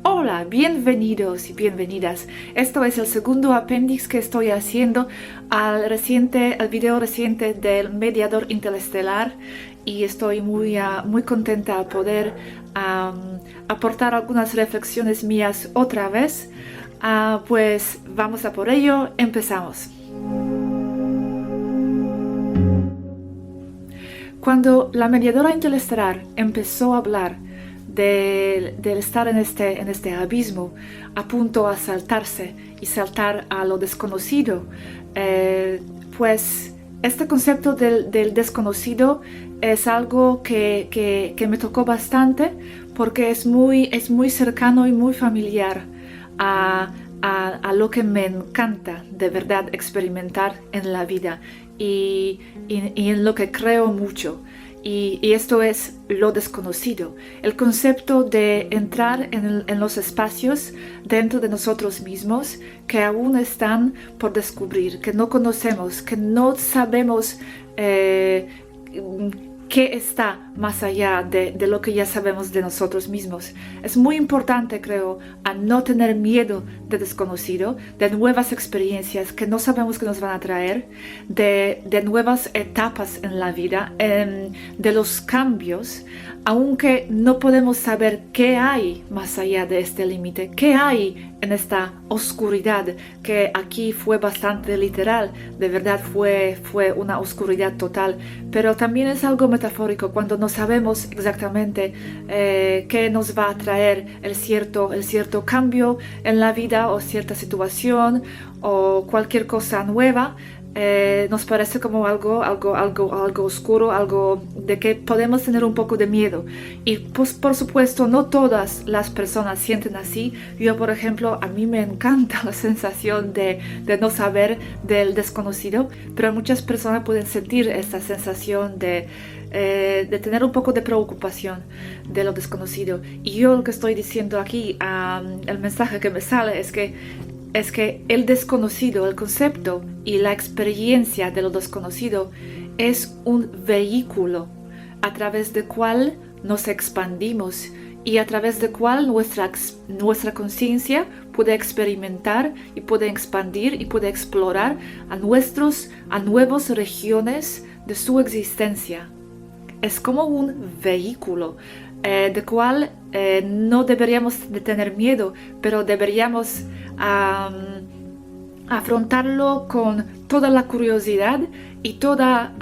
Hola, bienvenidos y bienvenidas. Esto es el segundo apéndice que estoy haciendo al video reciente del mediador interestelar y estoy muy contenta de poder aportar algunas reflexiones mías otra vez. Pues vamos a por ello, empezamos. Cuando la mediadora interestelar empezó a hablar del estar en este abismo, a punto a saltarse y saltar a lo desconocido, pues este concepto del desconocido es algo que me tocó bastante porque es muy cercano y muy familiar a lo que me encanta de verdad experimentar en la vida y en lo que creo mucho. Y esto es lo desconocido, el concepto de entrar en los espacios dentro de nosotros mismos que aún están por descubrir, que no conocemos, que no sabemos qué está más allá de lo que ya sabemos de nosotros mismos. Es muy importante, creo, a no tener miedo de desconocido, de nuevas experiencias que no sabemos que nos van a traer, de nuevas etapas en la vida, de los cambios, aunque no podemos saber qué hay más allá de este límite, qué hay en esta oscuridad, que aquí fue bastante literal, de verdad fue una oscuridad total, pero también es algo metafórico cuando no sabemos exactamente qué nos va a traer el cierto cambio en la vida o cierta situación o cualquier cosa nueva. Nos parece como algo oscuro, algo de que podemos tener un poco de miedo. Y pues, por supuesto, no todas las personas sienten así. Yo, por ejemplo, a mí me encanta la sensación de no saber del desconocido, pero muchas personas pueden sentir esta sensación de tener un poco de preocupación de lo desconocido. Y yo lo que estoy diciendo aquí, el mensaje que me sale es que el desconocido, el concepto y la experiencia de lo desconocido es un vehículo a través del cual nos expandimos y a través del cual nuestra conciencia puede experimentar y puede expandir y puede explorar a nuevas regiones de su existencia. Es como un vehículo de cual no deberíamos de tener miedo, pero deberíamos afrontarlo con toda la curiosidad y toda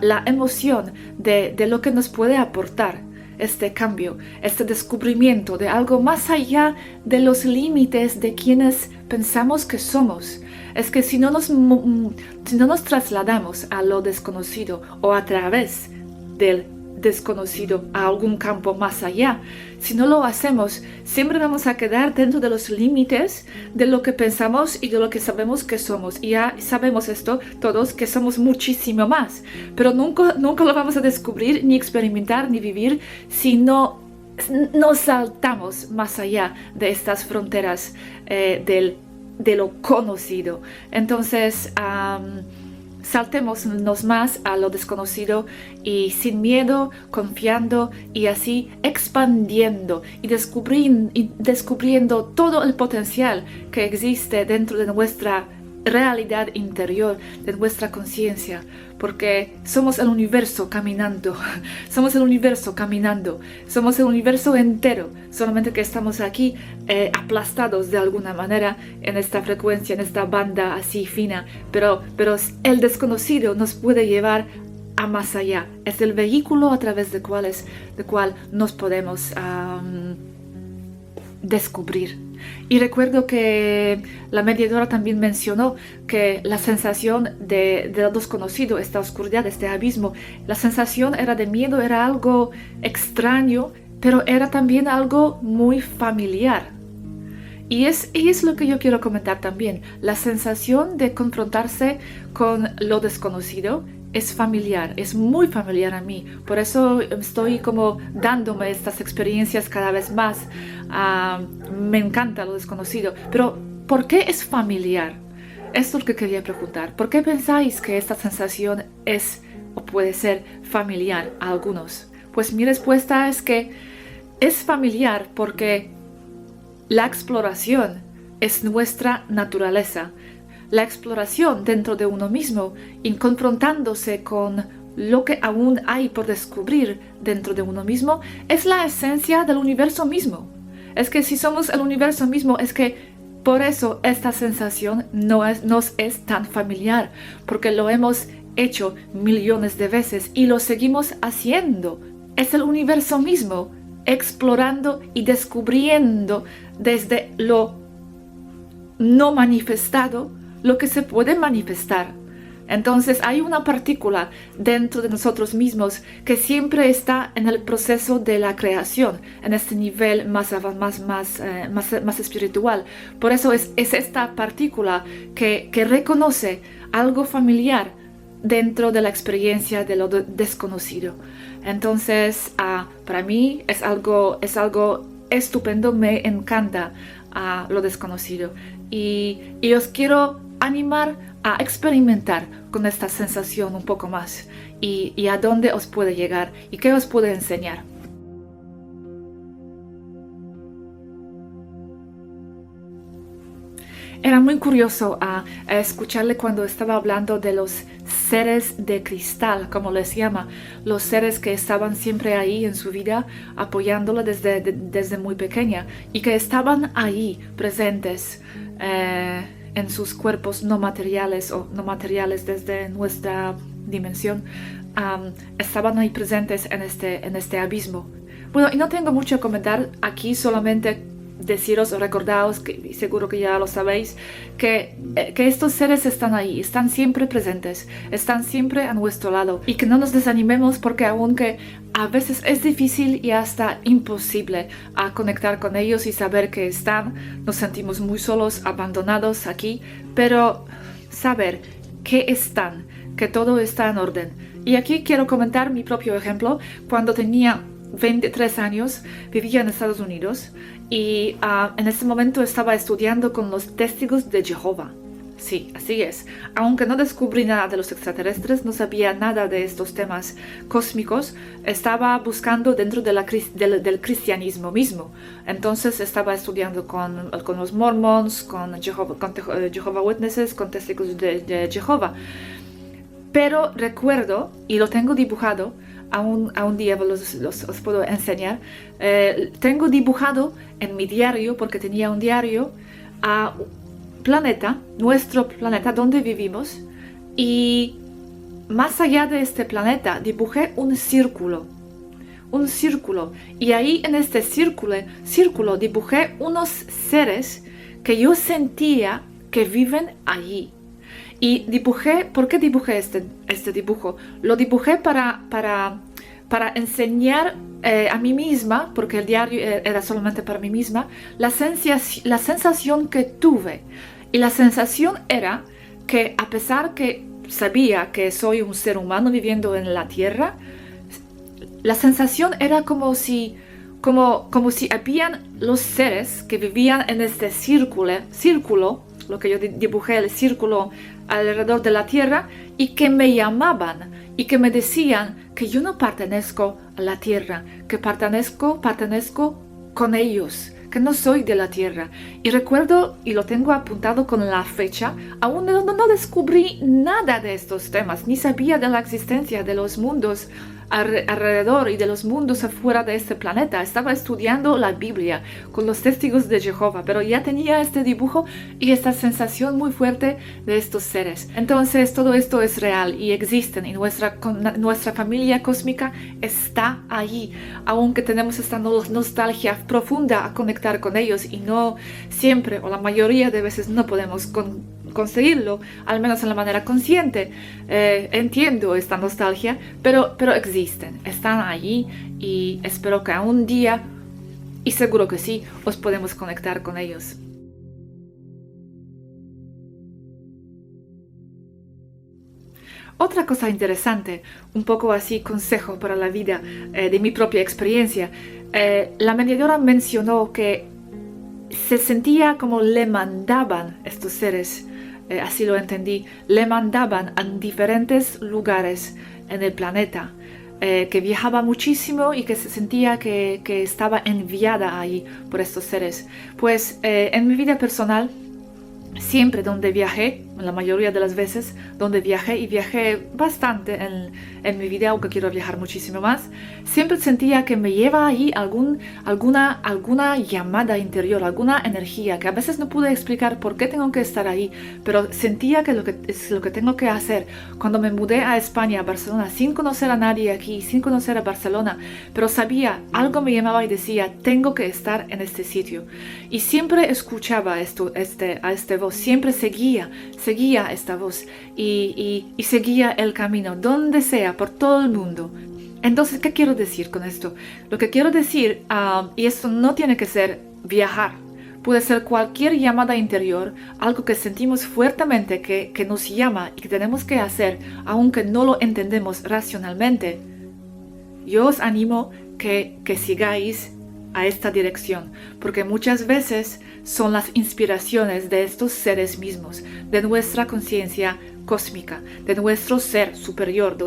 la emoción de lo que nos puede aportar este cambio, este descubrimiento de algo más allá de los límites de quienes pensamos que somos. Es que si no nos trasladamos a lo desconocido o a través del desconocido a algún campo más allá, si no lo hacemos, siempre vamos a quedar dentro de los límites de lo que pensamos y de lo que sabemos que somos. Y ya sabemos esto todos, que somos muchísimo más, pero nunca lo vamos a descubrir, ni experimentar, ni vivir si no saltamos más allá de estas fronteras de lo conocido. Entonces, saltémonos más a lo desconocido y sin miedo, confiando y así expandiendo y descubriendo todo el potencial que existe dentro de nuestra realidad interior, de nuestra conciencia, porque somos el universo caminando, somos el universo entero, solamente que estamos aquí aplastados de alguna manera en esta frecuencia, en esta banda así fina, pero el desconocido nos puede llevar a más allá, es el vehículo a través de cual nos podemos descubrir. Y recuerdo que la mediadora también mencionó que la sensación de lo desconocido, esta oscuridad, este abismo, la sensación era de miedo, era algo extraño, pero era también algo muy familiar. Y es lo que yo quiero comentar también, la sensación de confrontarse con lo desconocido es familiar, es muy familiar a mí. Por eso estoy como dándome estas experiencias cada vez más. Me encanta lo desconocido. Pero, ¿por qué es familiar? Esto es lo que quería preguntar. ¿Por qué pensáis que esta sensación es o puede ser familiar a algunos? Pues mi respuesta es que es familiar porque la exploración es nuestra naturaleza. La exploración dentro de uno mismo y confrontándose con lo que aún hay por descubrir dentro de uno mismo es la esencia del universo mismo. Es que si somos el universo mismo, es que por eso esta sensación nos es tan familiar, porque lo hemos hecho millones de veces y lo seguimos haciendo. Es el universo mismo, explorando y descubriendo desde lo no manifestado lo que se puede manifestar. Entonces hay una partícula dentro de nosotros mismos que siempre está en el proceso de la creación, en este nivel más espiritual. Por eso es esta partícula que reconoce algo familiar dentro de la experiencia de lo desconocido. Entonces, para mí es algo estupendo, me encanta lo desconocido. Y os quiero animar a experimentar con esta sensación un poco más y a dónde os puede llegar y qué os puede enseñar. Era muy curioso a escucharle cuando estaba hablando de los seres de cristal, como les llama, los seres que estaban siempre ahí en su vida, apoyándola desde muy pequeña y que estaban ahí presentes en sus cuerpos no materiales o no materiales desde nuestra dimensión, estaban ahí presentes en este abismo. Bueno, y no tengo mucho que comentar aquí, solamente deciros o recordaos, que seguro que ya lo sabéis, que estos seres están ahí, están siempre presentes, están siempre a nuestro lado y que no nos desanimemos porque aunque a veces es difícil y hasta imposible a conectar con ellos y saber que están, nos sentimos muy solos, abandonados aquí, pero saber que están, que todo está en orden. Y aquí quiero comentar mi propio ejemplo. Cuando tenía 23 años, vivía en Estados Unidos y en ese momento estaba estudiando con los testigos de Jehová. Sí, así es. Aunque no descubrí nada de los extraterrestres, no sabía nada de estos temas cósmicos, estaba buscando dentro del cristianismo mismo. Entonces estaba estudiando con los Mormons, con Jehovah Witnesses, con testigos de Jehová. Pero recuerdo, y lo tengo dibujado, a un día os puedo enseñar, tengo dibujado en mi diario, porque tenía un diario, a planeta, nuestro planeta donde vivimos, y más allá de este planeta dibujé un círculo, y ahí en este círculo dibujé unos seres que yo sentía que viven allí. Y dibujé, ¿por qué dibujé este dibujo? Lo dibujé para enseñar a mí misma, porque el diario era solamente para mí misma, la sensación que tuve. Y la sensación era que a pesar que sabía que soy un ser humano viviendo en la Tierra, la sensación era como si habían los seres que vivían en este círculo, lo que yo dibujé, el círculo alrededor de la Tierra, y que me llamaban y que me decían que yo no pertenezco a la Tierra, que pertenezco con ellos, que no soy de la Tierra. Y recuerdo, y lo tengo apuntado con la fecha, aún no descubrí nada de estos temas, ni sabía de la existencia de los mundos alrededor y de los mundos afuera de este planeta. Estaba estudiando la Biblia con los testigos de Jehová, pero ya tenía este dibujo y esta sensación muy fuerte de estos seres. Entonces todo esto es real y existen, y nuestra familia cósmica está ahí, aunque tenemos esta nostalgia profunda a conectar con ellos y no siempre o la mayoría de veces no podemos conseguirlo, al menos en la manera consciente. Entiendo esta nostalgia, pero existen, están allí, y espero que un día, y seguro que sí, os podemos conectar con ellos. Otra cosa interesante, un poco así consejo para la vida de mi propia experiencia, la mediadora mencionó que se sentía como le mandaban estos seres, así lo entendí, le mandaban a diferentes lugares en el planeta, que viajaba muchísimo y que se sentía que estaba enviada ahí por estos seres. Pues en mi vida personal, siempre donde viajé, la mayoría de las veces donde viajé, y viajé bastante en mi vida, aunque quiero viajar muchísimo más, siempre sentía que me lleva ahí alguna llamada interior, alguna energía, que a veces no pude explicar por qué tengo que estar ahí, pero sentía que es lo que tengo que hacer. Cuando me mudé a España, a Barcelona, sin conocer a nadie aquí, sin conocer a Barcelona, pero sabía, algo me llamaba y decía, tengo que estar en este sitio. Y siempre escuchaba a esta voz, siempre seguía esta voz y seguía el camino, donde sea, por todo el mundo. Entonces, ¿qué quiero decir con esto? Lo que quiero decir, y esto no tiene que ser viajar, puede ser cualquier llamada interior, algo que sentimos fuertemente que nos llama y que tenemos que hacer, aunque no lo entendemos racionalmente. Yo os animo que sigáis a esta dirección, porque muchas veces son las inspiraciones de estos seres mismos, de nuestra conciencia cósmica, de nuestro ser superior, de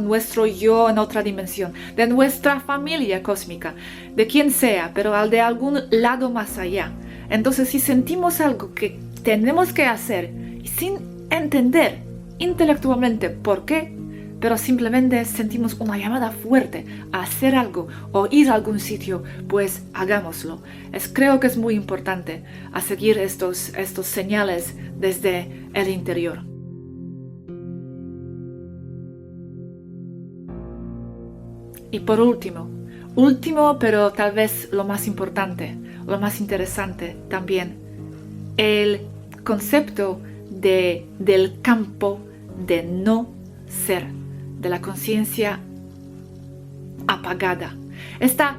nuestro yo en otra dimensión, de nuestra familia cósmica, de quien sea, pero de algún lado más allá. Entonces, si sentimos algo que tenemos que hacer, sin entender intelectualmente por qué, pero simplemente sentimos una llamada fuerte a hacer algo o ir a algún sitio, pues hagámoslo. Creo que es muy importante a seguir estos señales desde el interior. Y por último, pero tal vez lo más importante, lo más interesante también, el concepto del campo de no ser, de la conciencia apagada. Esta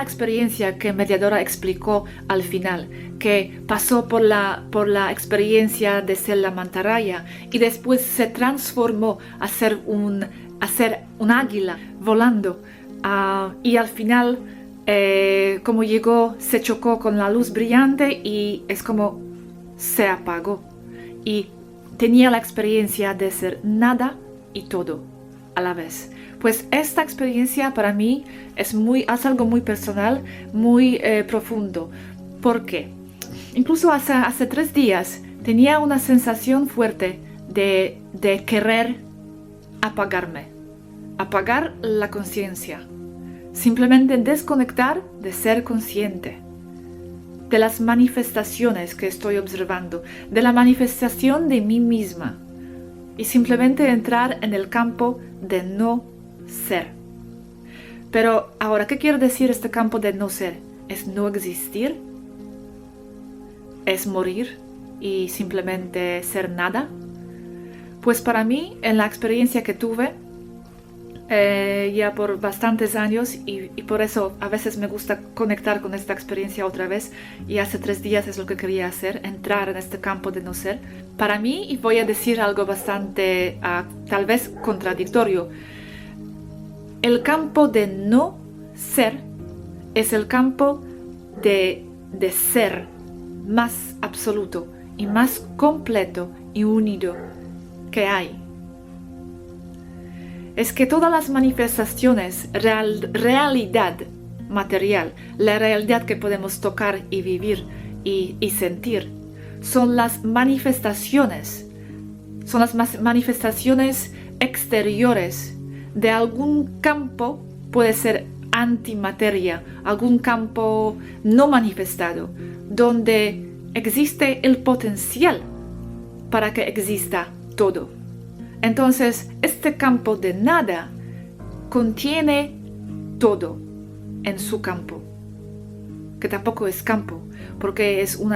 experiencia que mediadora explicó al final, que pasó por la experiencia de ser la mantarraya y después se transformó a ser un águila volando, y al final, como llegó, se chocó con la luz brillante y es como se apagó, y tenía la experiencia de ser nada y todo a la vez. Pues esta experiencia para mí es algo muy personal, muy profundo. ¿Por qué? Incluso hace 3 días tenía una sensación fuerte de querer apagar la conciencia, simplemente desconectar de ser consciente, de las manifestaciones que estoy observando, de la manifestación de mí misma, y simplemente entrar en el campo de no ser. Pero ahora, ¿qué quiere decir este campo de no ser? ¿Es no existir? ¿Es morir y simplemente ser nada? Pues para mí, en la experiencia que tuve ya por bastantes años, y por eso a veces me gusta conectar con esta experiencia otra vez, y hace 3 días es lo que quería hacer, entrar en este campo de no ser. Para mí, y voy a decir algo bastante tal vez contradictorio, el campo de no ser es el campo de ser más absoluto y más completo y unido que hay. Es que todas las manifestaciones, realidad material, la realidad que podemos tocar y vivir y sentir, son las manifestaciones exteriores de algún campo, puede ser antimateria, algún campo no manifestado, donde existe el potencial para que exista todo. Entonces, este campo de nada contiene todo en su campo, que tampoco es campo, porque es un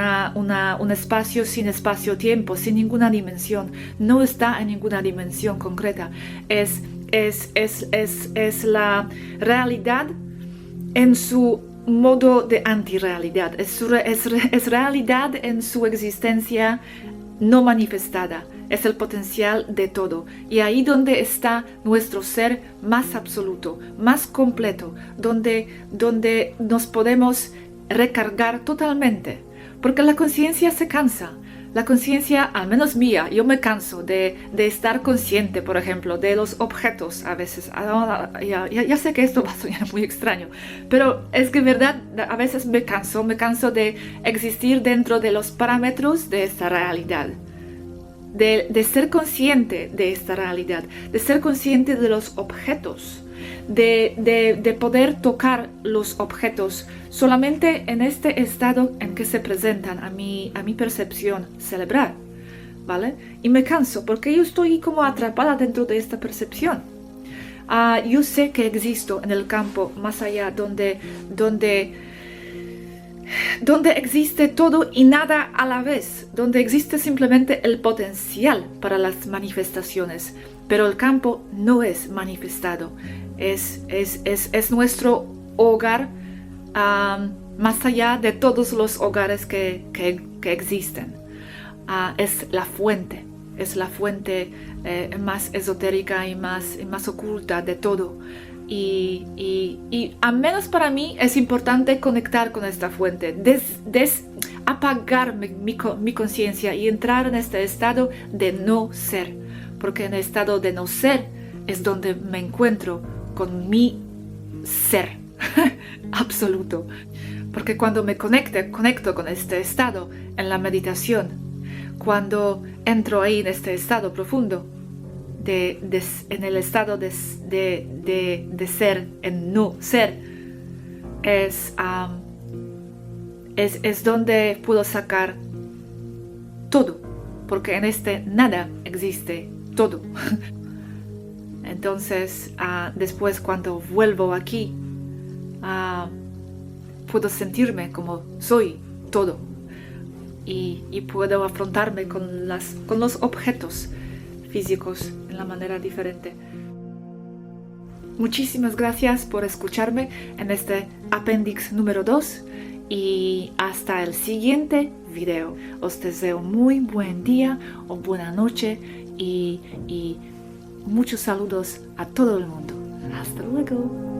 espacio sin espacio-tiempo, sin ninguna dimensión, no está en ninguna dimensión concreta. Es la realidad en su modo de antirrealidad, es realidad en su existencia no manifestada, es el potencial de todo. Y ahí donde está nuestro ser más absoluto, más completo, donde nos podemos recargar totalmente. Porque la conciencia se cansa. La conciencia, al menos mía, yo me canso de estar consciente, por ejemplo, de los objetos a veces. Ya sé que esto va a sonar muy extraño, pero es que verdad, a veces me canso de existir dentro de los parámetros de esta realidad. De ser consciente de esta realidad, de ser consciente de los objetos, de poder tocar los objetos solamente en este estado en que se presentan a mi percepción cerebral, ¿vale? Y me canso porque yo estoy como atrapada dentro de esta percepción. Yo sé que existo en el campo más allá donde existe todo y nada a la vez, donde existe simplemente el potencial para las manifestaciones, pero el campo no es manifestado, es nuestro hogar, más allá de todos los hogares que existen. Es la fuente más esotérica y más oculta de todo. Y al menos para mí es importante conectar con esta fuente, apagar mi conciencia y entrar en este estado de no ser, porque en el estado de no ser es donde me encuentro con mi ser absoluto. Porque cuando me conecto con este estado en la meditación, cuando entro ahí en este estado profundo, en el estado de ser, en no ser, es donde puedo sacar todo, porque en este nada existe todo. Entonces, después cuando vuelvo aquí, puedo sentirme como soy todo y puedo afrontarme con los objetos físicos en la manera diferente. Muchísimas gracias por escucharme en este apéndice número 2 y hasta el siguiente video. Os deseo muy buen día o buena noche y muchos saludos a todo el mundo. Hasta luego.